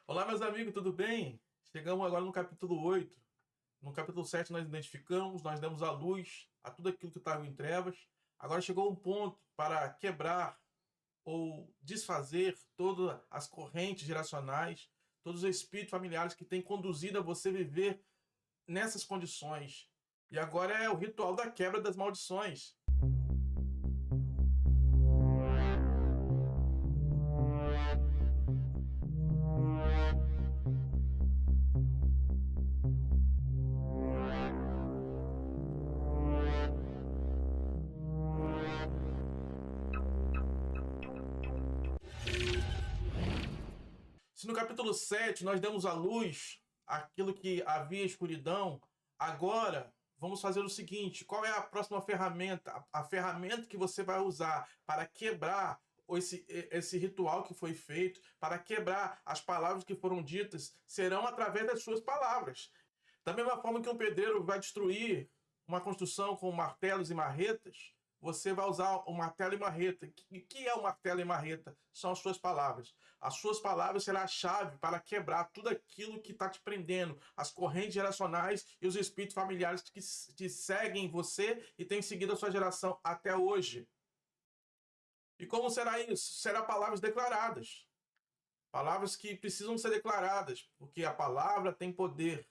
Olá, meus amigos, tudo bem? Chegamos agora no capítulo 8. No capítulo 7 nós identificamos, nós demos a luz a tudo aquilo que estava em trevas. Agora chegou um ponto para quebrar ou desfazer todas as correntes geracionais, todos os espíritos familiares que têm conduzido a você viver nessas condições. E agora é o ritual da quebra das maldições. Se no capítulo 7 nós demos à luz aquilo que havia escuridão, agora vamos fazer o seguinte: qual é a próxima ferramenta? A ferramenta que você vai usar para quebrar esse ritual que foi feito, para quebrar as palavras que foram ditas, serão através das suas palavras. Da mesma forma que um pedreiro vai destruir uma construção com martelos e marretas, você vai usar o martelo e marreta. O que é o martelo e marreta? São as suas palavras. As suas palavras serão a chave para quebrar tudo aquilo que está te prendendo, as correntes geracionais e os espíritos familiares que seguem você e têm seguido a sua geração até hoje. E como será isso? Será palavras declaradas. Palavras que precisam ser declaradas, porque a palavra tem poder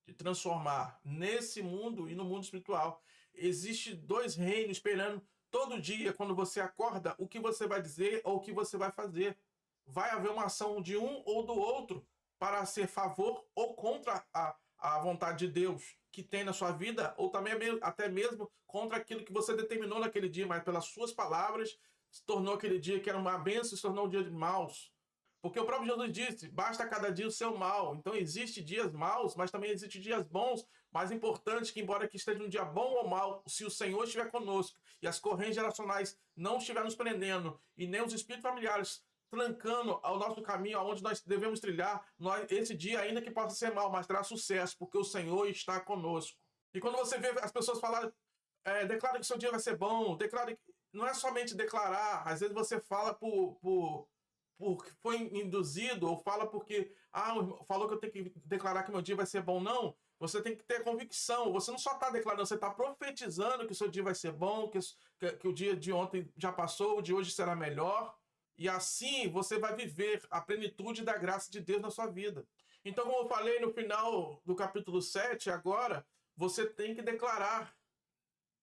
de transformar nesse mundo e no mundo espiritual. Existe dois reinos esperando todo dia, quando você acorda, o que você vai dizer ou o que você vai fazer. Vai haver uma ação de um ou do outro para ser favor ou contra a vontade de Deus que tem na sua vida, ou também até mesmo contra aquilo que você determinou naquele dia, mas pelas suas palavras se tornou aquele dia que era uma bênção, se tornou um dia de maus. Porque o próprio Jesus disse, basta cada dia o seu mal. Então existe dias maus, mas também existe dias bons. Mais importante que, embora que esteja um dia bom ou mal, se o Senhor estiver conosco e as correntes geracionais não estiverem nos prendendo e nem os espíritos familiares trancando ao nosso caminho, aonde nós devemos trilhar, esse dia, ainda que possa ser mal, mas terá sucesso, porque o Senhor está conosco. E quando você vê as pessoas falarem, declara que seu dia vai ser bom, declara que... Não é somente declarar, às vezes você fala porque foi induzido, ou fala porque falou que eu tenho que declarar que meu dia vai ser bom. Não, você tem que ter convicção. Você não só está declarando, você está profetizando que o seu dia vai ser bom, que o dia de ontem já passou, o de hoje será melhor. E assim você vai viver a plenitude da graça de Deus na sua vida. Então, como eu falei no final do capítulo 7, agora você tem que declarar: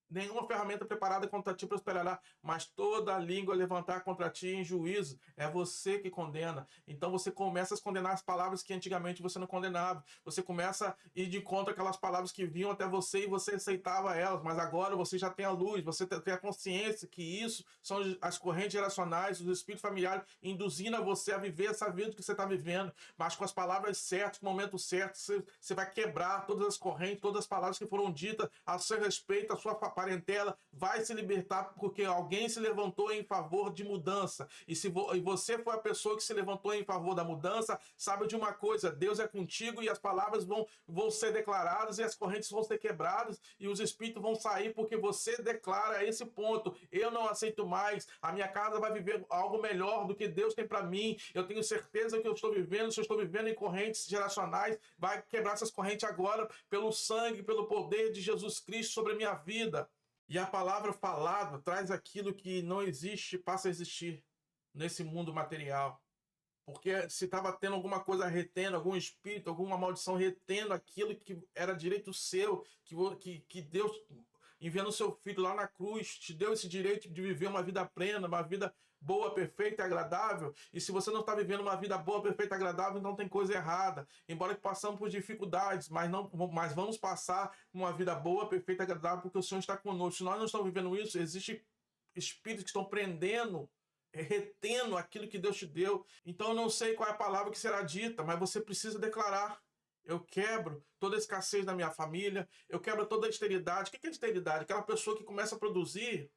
nenhuma ferramenta preparada contra ti prosperará, mas toda língua levantar contra ti em juízo. É você que condena. Então você começa a condenar as palavras que antigamente você não condenava. Você começa a ir de contra aquelas palavras que vinham até você e você aceitava elas, mas agora você já tem a luz, você tem a consciência que isso são as correntes geracionais, os espíritos familiares induzindo a você a viver essa vida que você está vivendo, mas com as palavras certas, no momento certo, você vai quebrar todas as correntes, todas as palavras que foram ditas a seu respeito, a sua parentela vai se libertar, porque alguém se levantou em favor de mudança. E se você foi a pessoa que se levantou em favor da mudança, sabe de uma coisa: Deus é contigo e as palavras vão ser declaradas e as correntes vão ser quebradas e os espíritos vão sair, porque você declara esse ponto: eu não aceito mais, a minha casa vai viver algo melhor do que Deus tem para mim. Eu tenho certeza que eu estou vivendo, se eu estou vivendo em correntes geracionais, vai quebrar essas correntes agora pelo sangue, pelo poder de Jesus Cristo sobre a minha vida. E a palavra falada traz aquilo que não existe, passa a existir nesse mundo material. Porque se estava tendo alguma coisa retendo, algum espírito, alguma maldição retendo aquilo que era direito seu, que Deus, enviando o seu filho lá na cruz, te deu esse direito de viver uma vida plena, uma vida boa, perfeita e agradável. E se você não está vivendo uma vida boa, perfeita e agradável, então tem coisa errada. Embora que passamos por dificuldades, mas vamos passar uma vida boa, perfeita e agradável, porque o Senhor está conosco. Se nós não estamos vivendo isso, existem espíritos que estão prendendo, retendo aquilo que Deus te deu. Então eu não sei qual é a palavra que será dita, mas você precisa declarar: eu quebro toda a escassez da minha família, eu quebro toda a esterilidade. O que é esterilidade? Aquela pessoa que começa a produzir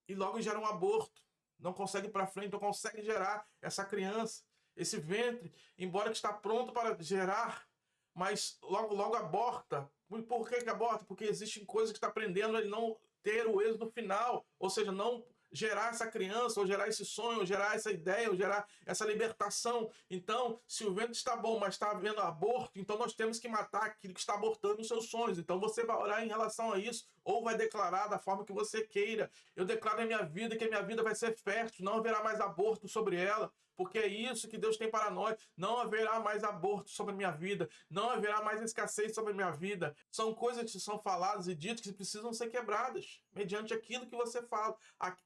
e logo gera um aborto, não consegue ir para frente, não consegue gerar essa criança, esse ventre, embora que está pronto para gerar, mas logo aborta. Por que aborta? Porque existem coisas que está prendendo ele não ter o êxito final, ou seja, não gerar essa criança, ou gerar esse sonho, ou gerar essa ideia, ou gerar essa libertação. Então, se o vento está bom, mas está havendo aborto, então nós temos que matar aquilo que está abortando os seus sonhos. Então você vai orar em relação a isso, ou vai declarar da forma que você queira. Eu declaro na minha vida que a minha vida vai ser fértil, não haverá mais aborto sobre ela, porque é isso que Deus tem para nós. Não haverá mais aborto sobre a minha vida, não haverá mais escassez sobre a minha vida. São coisas que são faladas e ditas que precisam ser quebradas, mediante aquilo que você fala.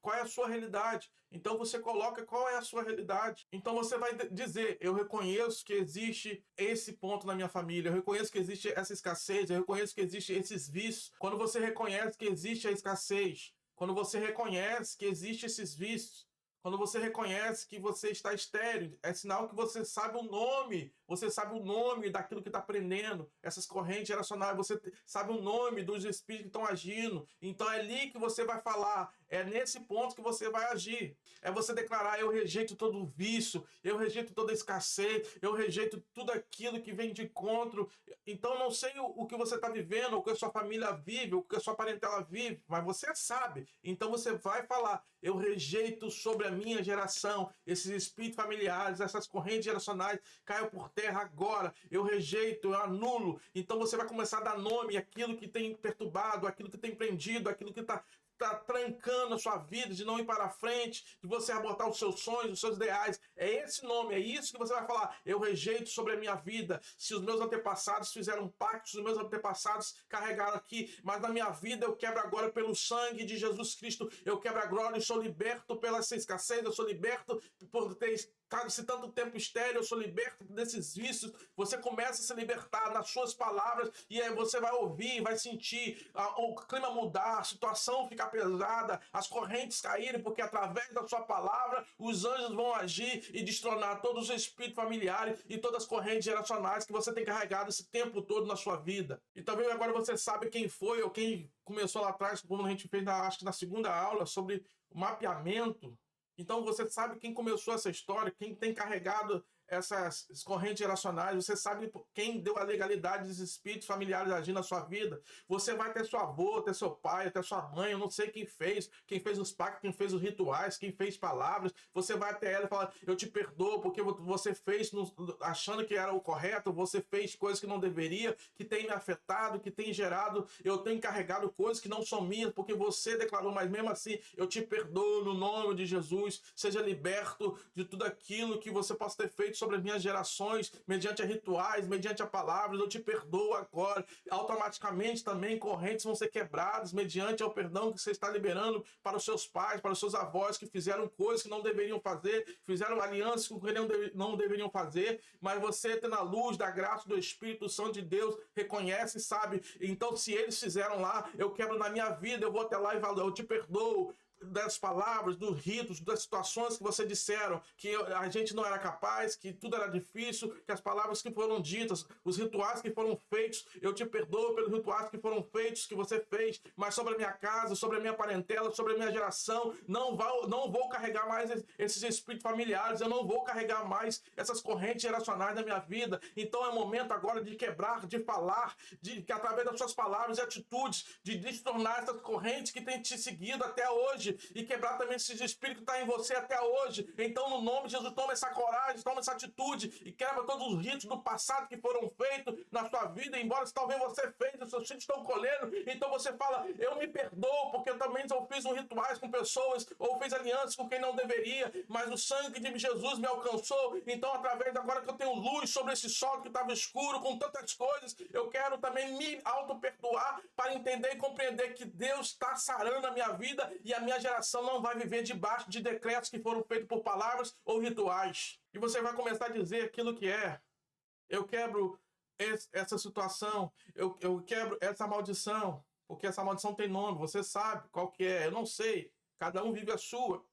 Qual é a sua realidade? Então você coloca qual é a sua realidade. Então você vai dizer, eu reconheço que existe esse ponto na minha família, eu reconheço que existe essa escassez, eu reconheço que existe esses vícios. Quando você reconhece que existe a escassez, quando você reconhece que existe esses vícios, quando você reconhece que você está estéril, é sinal que você sabe o nome daquilo que está prendendo, essas correntes geracionais, você sabe o nome dos espíritos que estão agindo. Então é ali que você vai falar, é nesse ponto que você vai agir. É você declarar, eu rejeito todo o vício, eu rejeito toda a escassez, eu rejeito tudo aquilo que vem de encontro. Então não sei o que você está vivendo, o que a sua família vive, o que a sua parentela vive, mas você sabe. Então você vai falar, eu rejeito sobre a minha geração, esses espíritos familiares, essas correntes geracionais, caiam por terra agora, eu rejeito, eu anulo. Então você vai começar a dar nome àquilo que tem perturbado, àquilo que tem prendido, àquilo que está trancando a sua vida, de não ir para frente, de você abortar os seus sonhos, os seus ideais. É esse nome, é isso que você vai falar. Eu rejeito sobre a minha vida. Se os meus antepassados fizeram pactos, os meus antepassados carregaram aqui, mas na minha vida eu quebro agora pelo sangue de Jesus Cristo. Eu quebro agora e sou liberto pela essa escassez, eu sou liberto por ter estado-se tanto tempo estéril, eu sou liberto desses vícios. Você começa a se libertar nas suas palavras e aí você vai ouvir, vai sentir o clima mudar, a situação ficar pesada, as correntes caírem, porque através da sua palavra os anjos vão agir e destronar todos os espíritos familiares e todas as correntes geracionais que você tem carregado esse tempo todo na sua vida. E talvez agora você sabe quem foi ou quem começou lá atrás, como a gente fez acho que na segunda aula, sobre o mapeamento. Então você sabe quem começou essa história, quem tem carregado essas correntes geracionais, você sabe quem deu a legalidade dos espíritos familiares agindo na sua vida. Você vai ter seu avô, ter seu pai, ter sua mãe, eu não sei quem fez os pactos, quem fez os rituais, quem fez palavras. Você vai até ela e fala, eu te perdoo porque você fez achando que era o correto, você fez coisas que não deveria, que tem me afetado, que tem gerado, eu tenho carregado coisas que não são minhas, porque você declarou, mas mesmo assim, eu te perdoo no nome de Jesus. Seja liberto de tudo aquilo que você possa ter feito sobre as minhas gerações, mediante a rituais, mediante a palavras, eu te perdoo agora. Automaticamente também correntes vão ser quebradas, mediante o perdão que você está liberando para os seus pais, para os seus avós, que fizeram coisas que não deveriam fazer, fizeram alianças com que não deveriam fazer, mas você, tendo a luz da graça do Espírito Santo de Deus, reconhece e sabe, então se eles fizeram lá, eu quebro na minha vida, eu vou até lá e falo, eu te perdoo, das palavras, dos ritos, das situações que você disseram, que a gente não era capaz, que tudo era difícil, que as palavras que foram ditas, os rituais que foram feitos, eu te perdoo pelos rituais que foram feitos, que você fez, mas sobre a minha casa, sobre a minha parentela, sobre a minha geração, não vou carregar mais esses espíritos familiares, eu não vou carregar mais essas correntes geracionais na minha vida. Então é o momento agora de quebrar, de falar, que através das suas palavras e atitudes, de destornar essas correntes que têm te seguido até hoje, e quebrar também esse espírito que está em você até hoje. Então, no nome de Jesus, toma essa coragem, toma essa atitude e quebra todos os ritos do passado que foram feitos na sua vida, embora talvez você fez, os seus filhos estão colhendo, então você fala, eu me perdoo, porque eu também fiz rituais com pessoas, ou fiz alianças com quem não deveria, mas o sangue de Jesus me alcançou, então através agora que eu tenho luz sobre esse sol que estava escuro, com tantas coisas, eu quero também me auto-perdoar para entender e compreender que Deus está sarando a minha vida e a minha geração não vai viver debaixo de decretos que foram feitos por palavras ou rituais. E você vai começar a dizer aquilo que é. Eu quebro essa situação, eu quebro essa maldição, porque essa maldição tem nome, você sabe qual que é, eu não sei, cada um vive a sua.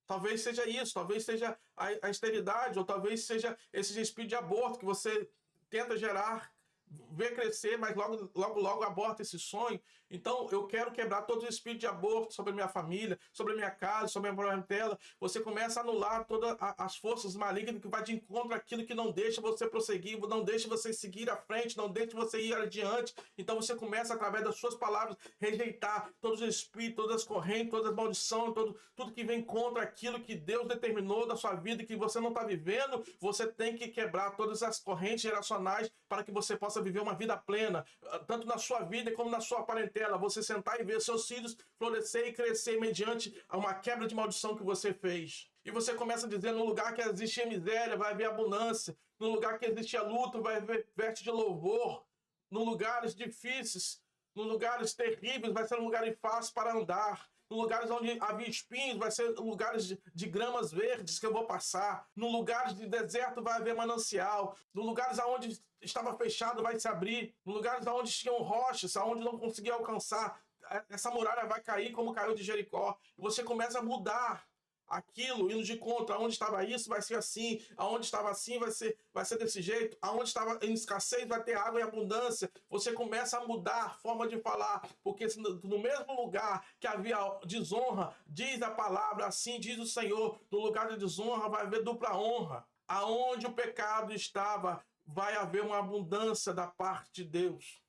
Talvez seja isso, talvez seja a esterilidade, ou talvez seja esse espírito de aborto que você tenta gerar vê crescer, mas logo aborta esse sonho. Então, eu quero quebrar todo o espírito de aborto sobre a minha família, sobre a minha casa, sobre a minha parentela. Você começa a anular todas as forças malignas que vai de encontro àquilo que não deixa você prosseguir, não deixa você seguir à frente, não deixa você ir adiante. Então, você começa, através das suas palavras, rejeitar todos os espíritos, todas as correntes, todas as maldições, tudo que vem contra aquilo que Deus determinou da sua vida e que você não está vivendo. Você tem que quebrar todas as correntes geracionais para que você possa viver uma vida plena, tanto na sua vida como na sua parentela. Você sentar e ver seus filhos florescer e crescer mediante uma quebra de maldição que você fez. E você começa a dizer, no lugar que existia miséria, vai haver abundância. No lugar que existia luto, vai haver veste de louvor. No lugares difíceis, no lugares terríveis, vai ser um lugar fácil para andar. No lugares onde havia espinhos, vai ser lugares de gramas verdes que eu vou passar. No lugares de deserto vai haver manancial. No lugares onde estava fechado vai se abrir. No lugares onde tinham rochas, onde não conseguia alcançar, essa muralha vai cair como caiu de Jericó. E você começa a mudar aquilo, indo de conta, aonde estava isso, vai ser assim, aonde estava assim, vai ser desse jeito, aonde estava em escassez, vai ter água em abundância. Você começa a mudar a forma de falar, porque no mesmo lugar que havia desonra, diz a palavra, assim diz o Senhor, no lugar de desonra vai haver dupla honra. Aonde o pecado estava, vai haver uma abundância da parte de Deus.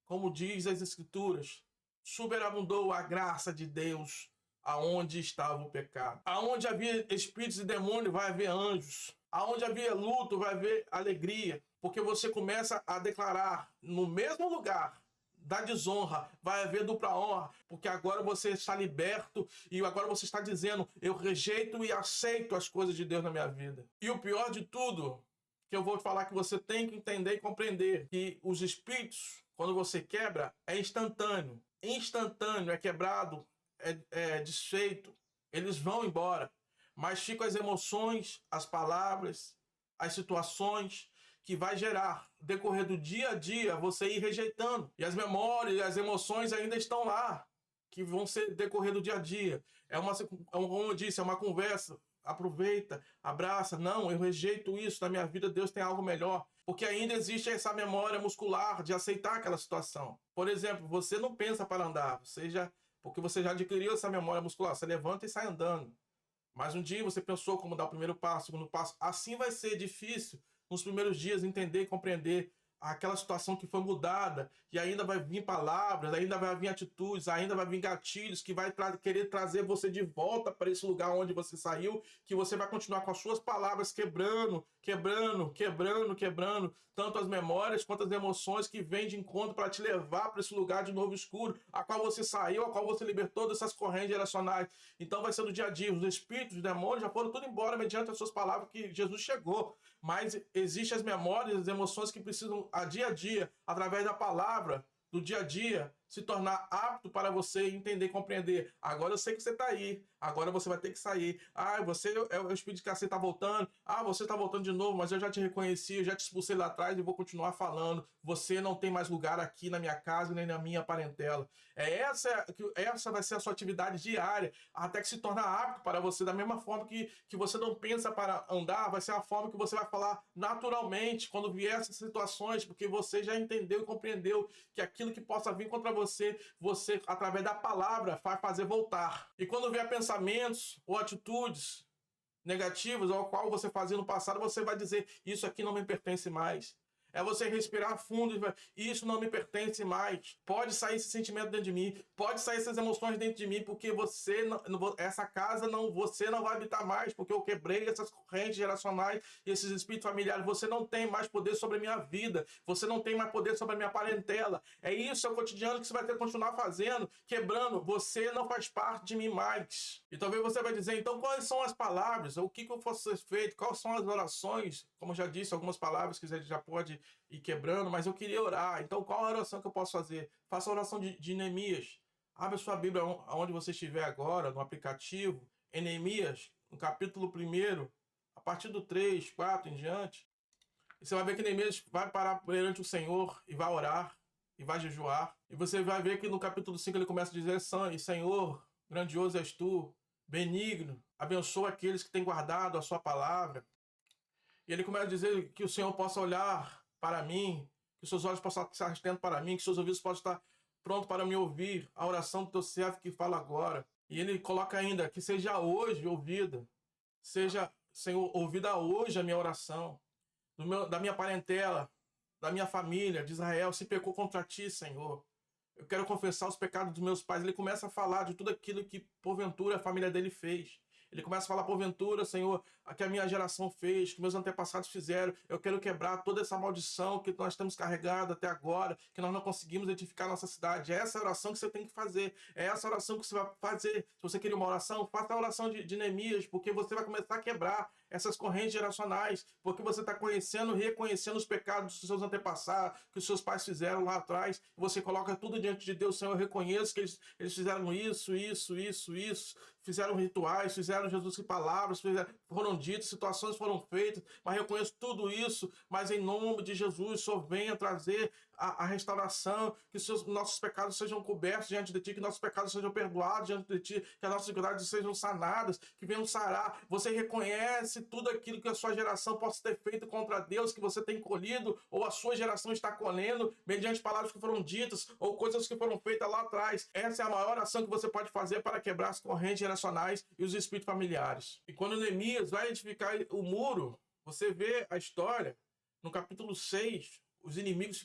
Como diz as Escrituras, superabundou a graça de Deus aonde estava o pecado. Aonde havia espíritos e demônios, vai haver anjos. Aonde havia luto, vai haver alegria. Porque você começa a declarar no mesmo lugar da desonra, vai haver dupla honra, porque agora você está liberto e agora você está dizendo, eu rejeito e aceito as coisas de Deus na minha vida. E o pior de tudo, que eu vou falar que você tem que entender e compreender, que os espíritos, quando você quebra, é instantâneo. Instantâneo, é quebrado, é desfeito, eles vão embora. Mas ficam as emoções, as palavras, as situações que vai gerar, decorrer do dia a dia, você ir rejeitando. E as memórias, as emoções ainda estão lá, que vão ser decorrer do dia a dia. Como eu disse, é uma conversa. Aproveita, abraça. Não, eu rejeito isso na minha vida, Deus tem algo melhor. Porque ainda existe essa memória muscular de aceitar aquela situação. Por exemplo, você não pensa para andar, porque você já adquiriu essa memória muscular. Você levanta e sai andando. Mas um dia você pensou como dar o primeiro passo, o segundo passo. Assim vai ser difícil nos primeiros dias entender e compreender aquela situação que foi mudada, e ainda vai vir palavras, ainda vai vir atitudes, ainda vai vir gatilhos que vai querer trazer você de volta para esse lugar onde você saiu, que você vai continuar com as suas palavras quebrando, tanto as memórias quanto as emoções que vêm de encontro para te levar para esse lugar de novo escuro, a qual você saiu, a qual você libertou dessas correntes geracionais. Então vai ser no dia a dia. Os espíritos, os demônios já foram tudo embora mediante as suas palavras que Jesus chegou. Mas existem as memórias, as emoções que precisam, a dia, através da palavra, do dia a dia, se tornar apto para você entender e compreender. Agora eu sei que você está aí. Agora você vai ter que sair. Ah, você é o espírito de cacete, está voltando. Ah, você está voltando de novo, mas eu já te reconheci, eu já te expulsei lá atrás e vou continuar falando. Você não tem mais lugar aqui na minha casa nem na minha parentela. Essa vai ser a sua atividade diária, até que se torne apto para você. Da mesma forma que você não pensa para andar, vai ser a forma que você vai falar naturalmente quando vier essas situações, porque você já entendeu e compreendeu que aquilo que possa vir contra você, através da palavra, vai fazer voltar. E quando vier pensamentos ou atitudes negativas, ao qual você fazia no passado, você vai dizer, isso aqui não me pertence mais. É você respirar fundo e vai, isso não me pertence mais. Pode sair esse sentimento dentro de mim, pode sair essas emoções dentro de mim, porque essa casa você não vai habitar mais, porque eu quebrei essas correntes geracionais e esses espíritos familiares. Você não tem mais poder sobre a minha vida, você não tem mais poder sobre a minha parentela. É isso, é o cotidiano que você vai ter que continuar fazendo, quebrando. Você não faz parte de mim mais. E talvez você vai dizer, então quais são as palavras? O que eu posso ser feito? Quais são as orações? Como eu já disse, algumas palavras que você já pode ir quebrando, mas eu queria orar. Então qual a oração que eu posso fazer? Faça a oração de Neemias. Abra sua Bíblia aonde você estiver agora, no aplicativo, em Neemias, no capítulo 1, a partir do 3, 4 em diante. E você vai ver que Neemias vai parar perante o Senhor e vai orar, e vai jejuar. E você vai ver que no capítulo 5 ele começa a dizer, Senhor, grandioso és tu, benigno, abençoa aqueles que têm guardado a sua palavra. E ele começa a dizer que o Senhor possa olhar para mim, que os seus olhos possam estar atentos para mim, que os seus ouvidos possam estar prontos para me ouvir a oração do teu servo que fala agora. E ele coloca ainda que seja hoje ouvida, seja, Senhor, ouvida hoje a minha oração, da minha parentela, da minha família, de Israel, se pecou contra ti, Senhor. Eu quero confessar os pecados dos meus pais. Ele começa a falar de tudo aquilo que, porventura, a família dele fez. Ele começa a falar, porventura, Senhor, a que a minha geração fez, que meus antepassados fizeram. Eu quero quebrar toda essa maldição que nós temos carregado até agora, que nós não conseguimos edificar nossa cidade. É essa oração que você tem que fazer. É essa oração que você vai fazer. Se você queria uma oração, faça a oração de Neemias, porque você vai começar a quebrar essas correntes geracionais, porque você está conhecendo, reconhecendo os pecados dos seus antepassados, que os seus pais fizeram lá atrás, e você coloca tudo diante de Deus. Senhor, eu reconheço que eles fizeram isso, fizeram rituais, fizeram Jesus que palavras, foram ditas, situações foram feitas, mas eu reconheço tudo isso, mas em nome de Jesus, o Senhor venha trazer a restauração, que nossos pecados sejam cobertos diante de Ti, que nossos pecados sejam perdoados diante de Ti, que as nossas iniquidades sejam sanadas, que venham sarar. Você reconhece tudo aquilo que a sua geração possa ter feito contra Deus, que você tem colhido, ou a sua geração está colhendo, mediante palavras que foram ditas, ou coisas que foram feitas lá atrás. Essa é a maior ação que você pode fazer para quebrar as correntes geracionais e os espíritos familiares. E quando Neemias vai edificar o muro, você vê a história, no capítulo 6, os inimigos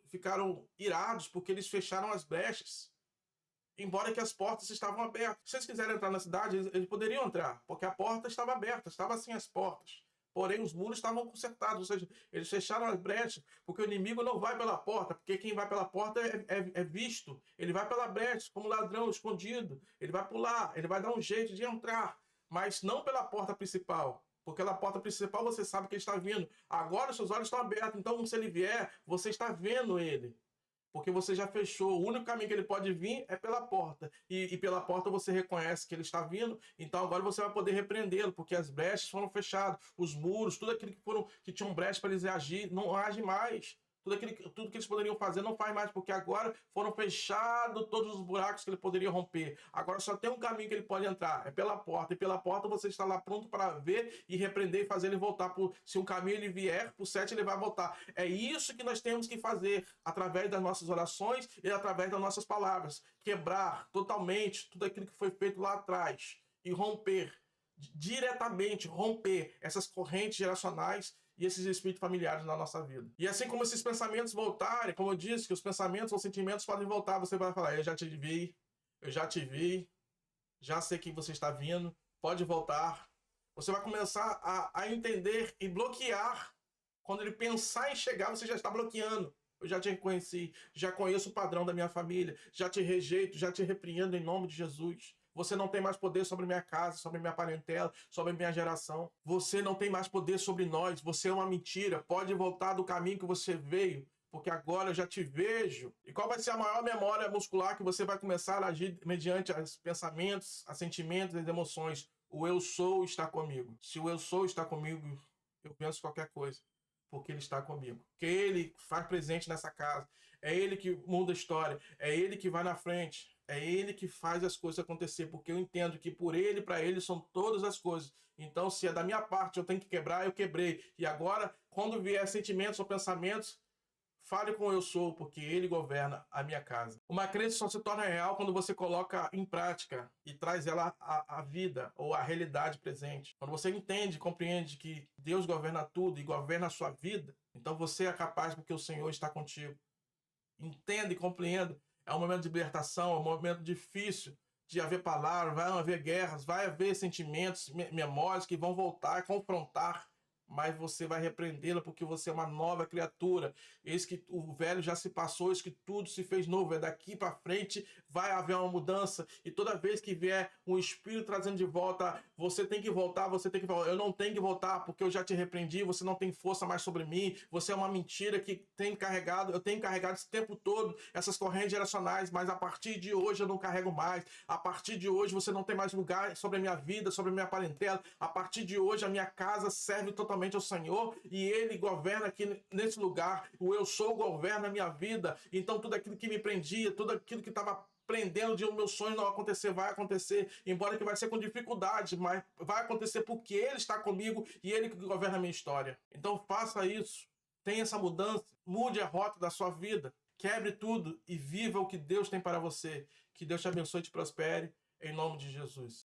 ficaram irados porque eles fecharam as brechas, embora que as portas estavam abertas. Se eles quiserem entrar na cidade, eles poderiam entrar, porque a porta estava aberta, estava sem as portas. Porém, os muros estavam consertados, ou seja, eles fecharam as brechas, porque o inimigo não vai pela porta, porque quem vai pela porta é visto. Ele vai pela brecha, como ladrão escondido. Ele vai pular, ele vai dar um jeito de entrar, mas não pela porta principal. Porque pela porta principal você sabe que ele está vindo. Agora os seus olhos estão abertos, então se ele vier, você está vendo ele. Porque você já fechou. O único caminho que ele pode vir é pela porta. E pela porta você reconhece que ele está vindo, então agora você vai poder repreendê-lo, porque as brechas foram fechadas, os muros, tudo aquilo que tinham brecha para eles agir, não age mais. Tudo que eles poderiam fazer não faz mais, porque agora foram fechados todos os buracos que ele poderia romper. Agora só tem um caminho que ele pode entrar, é pela porta. E pela porta você está lá pronto para ver e repreender e fazer ele voltar. Se um caminho ele vier, por 7 ele vai voltar. É isso que nós temos que fazer, através das nossas orações e através das nossas palavras. Quebrar totalmente tudo aquilo que foi feito lá atrás e romper, diretamente romper essas correntes geracionais e esses espíritos familiares na nossa vida. E assim como esses pensamentos voltarem, como eu disse, que os pensamentos ou sentimentos podem voltar, você vai falar, eu já te vi, já sei que você está vindo, pode voltar. Você vai começar a entender e bloquear. Quando ele pensar em chegar, você já está bloqueando. Eu já te reconheci, já conheço o padrão da minha família, já te rejeito, já te repreendo em nome de Jesus. Você não tem mais poder sobre minha casa, sobre minha parentela, sobre minha geração. Você não tem mais poder sobre nós. Você é uma mentira. Pode voltar do caminho que você veio, porque agora eu já te vejo. E qual vai ser a maior memória muscular que você vai começar a agir mediante os pensamentos, os sentimentos e as emoções? O eu sou está comigo. Se o eu sou está comigo, eu penso qualquer coisa, porque ele está comigo. Porque ele faz presente nessa casa. É ele que muda a história. É ele que vai na frente. É ele que faz as coisas acontecer, porque eu entendo que por ele e para ele são todas as coisas. Então, se é da minha parte eu tenho que quebrar, eu quebrei. E agora, quando vier sentimentos ou pensamentos, fale com eu sou, porque ele governa a minha casa. Uma crença só se torna real quando você coloca em prática e traz ela à vida ou à realidade presente. Quando você entende, compreende que Deus governa tudo e governa a sua vida, então você é capaz porque o Senhor está contigo. Entenda e compreenda. É um momento de libertação, é um momento difícil de haver palavras, vai haver guerras, vai haver sentimentos, memórias que vão voltar, confrontar, mas você vai repreendê-la porque você é uma nova criatura. Eis que o velho já se passou, eis que tudo se fez novo. É daqui para frente vai haver uma mudança. E toda vez que vier um espírito trazendo de volta, você tem que voltar, você tem que falar, eu não tenho que voltar porque eu já te repreendi, você não tem força mais sobre mim, você é uma mentira que tem carregado, eu tenho carregado esse tempo todo essas correntes geracionais, mas a partir de hoje eu não carrego mais. A partir de hoje você não tem mais lugar sobre a minha vida, sobre a minha parentela. A partir de hoje a minha casa serve totalmente ao Senhor e Ele governa aqui nesse lugar. O eu sou governa a minha vida. Então tudo aquilo que me prendia, tudo aquilo que estava prendendo de meu sonho não acontecer, vai acontecer, embora que vai ser com dificuldade, mas vai acontecer porque Ele está comigo e Ele que governa a minha história. Então faça isso. tenha essa mudança, mude a rota da sua vida, quebre tudo e viva o que Deus tem para você. Que Deus te abençoe e te prospere, em nome de Jesus.